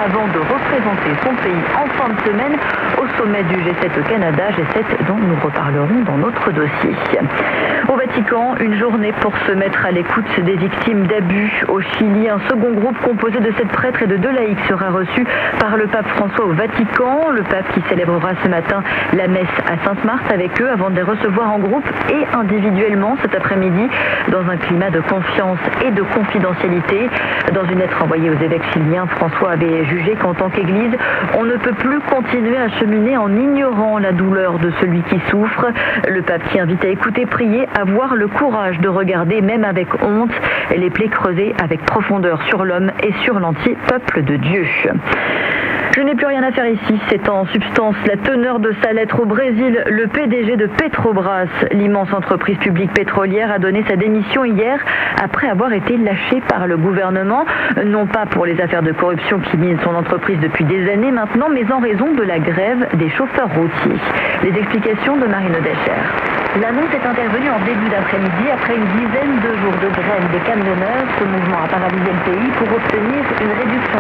avant de représenter son pays en fin de semaine au sommet du G7 au Canada, G7 dont nous reparlerons dans notre dossier. Au Vatican, une journée pour se mettre à l'écoute des victimes d'abus. Au Chili, un second groupe composé de 7 prêtres et de 2 laïcs sera reçu par le pape François au Vatican. Le pape qui célébrera ce matin la messe à Sainte-Marthe avec eux avant de les recevoir en groupe et individuellement cet après-midi dans un climat de confiance et de confidentialité. Dans une lettre envoyée aux évêques chiliens, François avait jugé qu'en tant qu'Église, on ne peut plus continuer à cheminer en ignorant la douleur de celui qui souffre. Le pape qui invite à écouter, prier, avoir le courage de regarder, même avec honte, les plaies creusées avec profondeur sur l'homme et sur l'entier peuple de Dieu. Je n'ai plus rien à faire ici, c'est en substance la teneur de sa lettre au Brésil. Le PDG de Petrobras, l'immense entreprise publique pétrolière, a donné sa démission hier après avoir été lâché par le gouvernement, non pas pour les affaires de corruption qui minent son entreprise depuis des années maintenant, mais en raison de la grève des chauffeurs routiers. Les explications de Marine Decher. L'annonce est intervenue en début d'après-midi après une dizaine de jours de grève des camionneurs. Ce mouvement a paralysé le pays pour obtenir une réduction